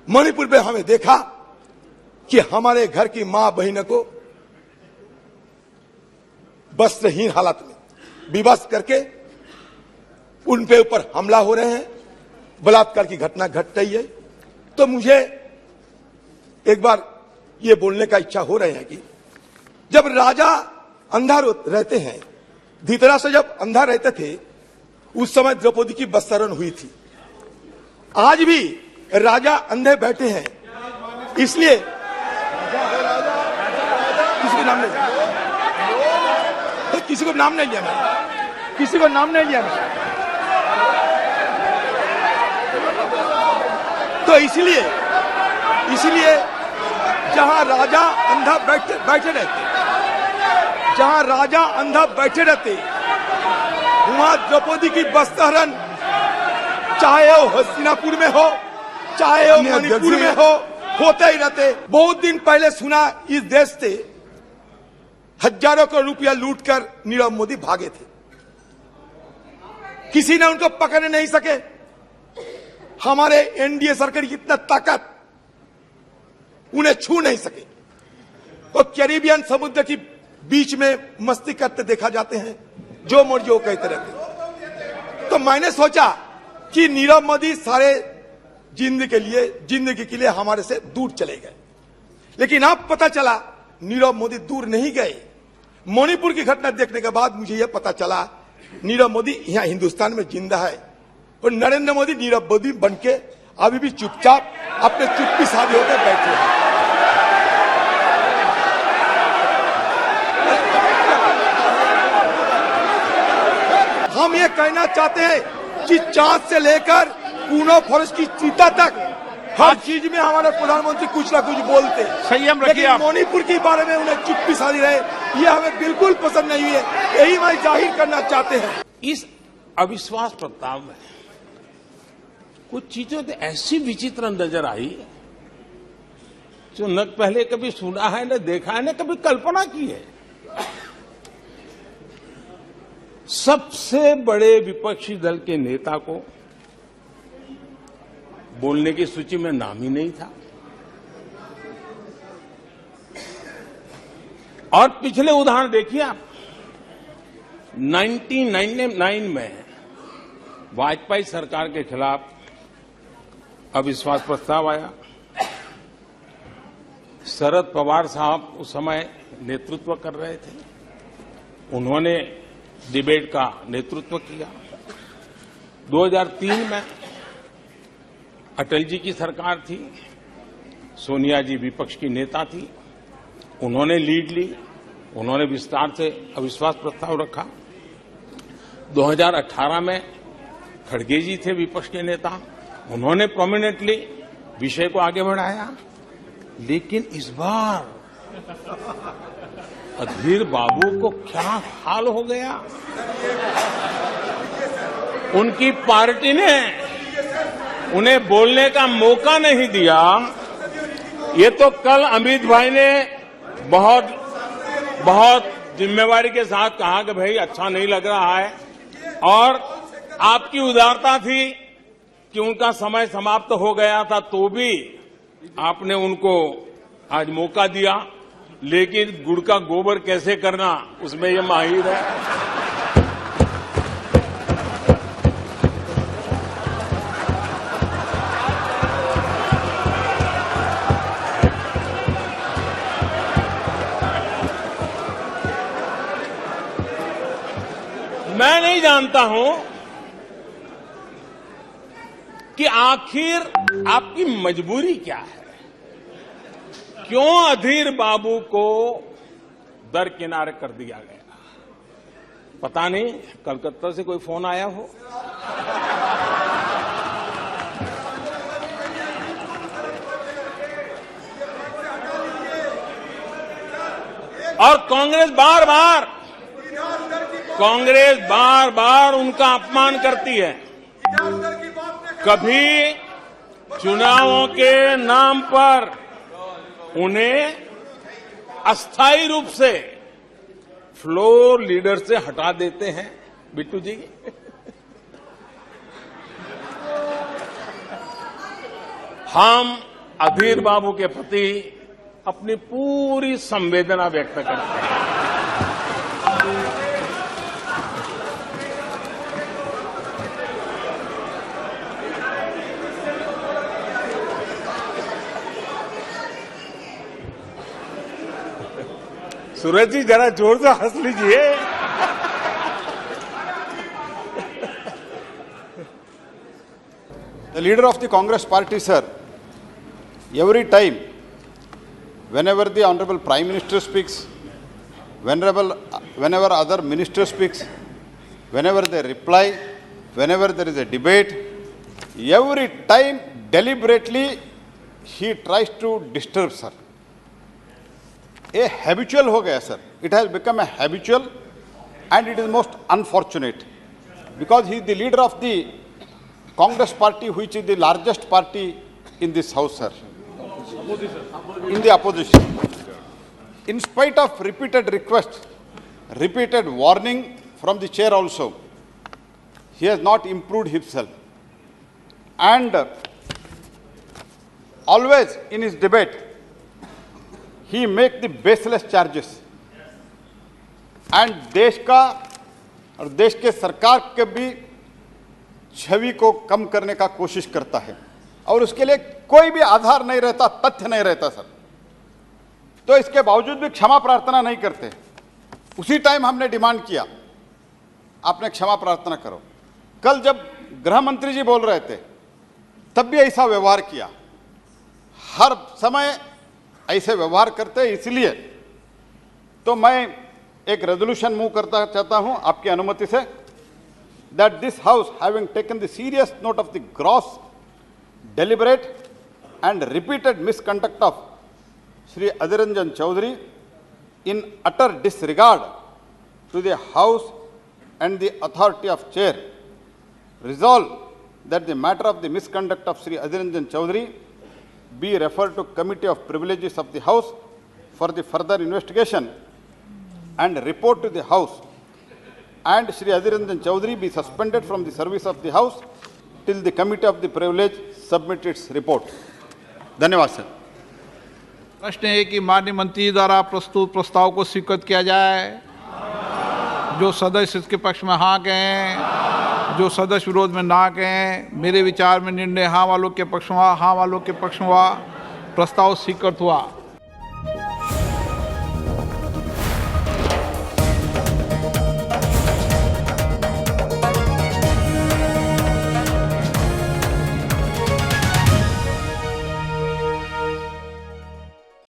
मणिपुर में हमें देखा कि हमारे घर की मां बहनों को वस्त्रहीन हालत में विवश करके उन पे ऊपर हमला हो रहे हैं, बलात्कार की घटना घट रही है। तो मुझे एक बार ये बोलने का इच्छा हो रहा है कि जब राजा अंधा रहते हैं, धृतराष्ट्र जब अंधा रहते थे, उस समय द्रौपदी की वस्त्रण हुई थी। आज भी राजा अंधे बैठे हैं, इसलिए किसी को नाम नहीं लिया, किसी को नाम नहीं लिया मैं, किसी को नाम नहीं लिया मैं। तो इसलिए जहां राजा अंधा बैठे रहते, जहां राजा अंधा बैठे रहते, वहां द्रौपदी की वस्त्रहरण चाहे वो हस्तिनापुर में हो, चाहे वो मणिपुर में हो, होते ही रहते। बहुत दिन पहले सुना इस देश से हजारों करोड़ रुपया लूटकर नीरव मोदी भागे थे, किसी ने उनको पकड़ नहीं सके। हमारे एनडीए सरकार की इतना ताकत, उन्हें छू नहीं सके। तो कैरिबियन समुद्र की बीच में मस्ती करते देखा जाते हैं, जो मर्जी वो कहते रहते। तो मैंने सोचा कि नीरव मोदी सारे जिंदगी के लिए हमारे से दूर चले गए, लेकिन अब पता चला नीरव मोदी दूर नहीं गए। मणिपुर की घटना देखने के बाद मुझे यह पता चला नीरव मोदी यहां हिंदुस्तान में जिंदा है, और नरेंद्र मोदी नीरव मोदी बनके अभी भी चुपचाप अपने चुप्पी साधे होकर बैठे हैं। हम ये कहना चाहते हैं कि चांद से लेकर पूनो फॉरेस्ट की चीता तक हर चीज में हमारे प्रधानमंत्री कुछ ना कुछ बोलते, संयम रखिए। लेकिन मणिपुर के बारे में उन्हें चुप्पी साधी रहे, ये हमें बिल्कुल पसंद नहीं है। यही मैं जाहिर करना चाहते हैं। इस अविश्वास प्रस्ताव में कुछ चीजें तो ऐसी विचित्र नजर आई जो न पहले कभी सुना है, न देखा है, न कभी कल्पना की है। सबसे बड़े विपक्षी दल के नेता को बोलने की सूची में नाम ही नहीं था, और पिछले उदाहरण देखिए आप। 1999 में वाजपेयी सरकार के खिलाफ अविश्वास प्रस्ताव आया। शरद पवार साहब उस समय नेतृत्व कर रहे थे, उन्होंने डिबेट का नेतृत्व किया। 2003 में अटल जी की सरकार थी, सोनिया जी विपक्ष की नेता थी, उन्होंने लीड ली, उन्होंने विस्तार से अविश्वास प्रस्ताव रखा। 2018 में खड़गे जी थे विपक्ष के नेता, उन्होंने प्रोमिनेंटली विषय को आगे बढ़ाया। लेकिन इस बार अधीर बाबू को क्या हाल हो गया, उनकी पार्टी ने उन्हें बोलने का मौका नहीं दिया। ये तो कल अमित भाई ने बहुत जिम्मेवारी के साथ कहा कि भाई अच्छा नहीं लग रहा है, और आपकी उदारता थी कि उनका समय समाप्त हो गया था, तो भी आपने उनको आज मौका दिया। लेकिन गुड़ का गोबर कैसे करना, उसमें ये माहिर है। मैं नहीं जानता हूं कि आखिर आपकी मजबूरी क्या है, क्यों अधीर बाबू को दरकिनारे कर दिया गया। पता नहीं कलकत्ता से कोई फोन आया हो, और कांग्रेस बार बार उनका अपमान करती है। कभी चुनावों के नाम पर उन्हें अस्थायी रूप से फ्लोर लीडर से हटा देते हैं। बिट्टू जी, हम अधीर बाबू के प्रति अपनी पूरी संवेदना व्यक्त करते हैं। सूरज जी जरा जोर से हंस लीजिए। The leader of the Congress party, sir, every time, whenever the Honorable Prime Minister speaks, whenever other minister speaks, whenever they reply, whenever there is a debate, every time deliberately he tries to disturb, sir. A habitual ho gaya, sir. It has become a habitual, and it is most unfortunate because he is the leader of the Congress party, which is the largest party in this house, sir. In the opposition. In spite of repeated requests, repeated warning from the chair also, he has not improved himself. And always in his debate, he makes the baseless charges. And देश का और देश के सरकार के भी छवि को कम करने का कोशिश करता है और उसके लिए कोई भी आधार नहीं रहता, तथ्य नहीं रहता, सर। तो इसके बावजूद भी क्षमा प्रार्थना नहीं करते। उसी टाइम हमने डिमांड किया, आपने क्षमा प्रार्थना करो। कल जब गृह मंत्री जी बोल रहे थे तब भी ऐसा व्यवहार किया। हर समय ऐसे व्यवहार करते, इसलिए तो मैं एक रेजोल्यूशन मूव करता चाहता हूं आपकी अनुमति से, that this house, having taken the serious note of the gross, deliberate and repeated misconduct of Shri Adhir Ranjan Chaudhary in utter disregard to the house and the authority of chair, resolve that the matter of the misconduct of Shri Adhir Ranjan Chaudhary be referred to Committee of Privileges of the House for the further investigation and report to the House, and Shri Adhir Ranjan Chaudhary be suspended from the service of the House till the Committee of the Privilege submit its report. धन्यवाद sir. प्रश्न है कि माननीय मंत्री द्वारा प्रस्तुत प्रस्ताव को स्वीकृत किया जाए। जो सदस्य इसके पक्ष में हाँ कहें, जो सदस्य विरोध में ना कहें। मेरे विचार में निर्णय हाँ वालों के पक्ष में हुआ, हाँ वालों के पक्ष में हुआ। प्रस्ताव स्वीकृत हुआ।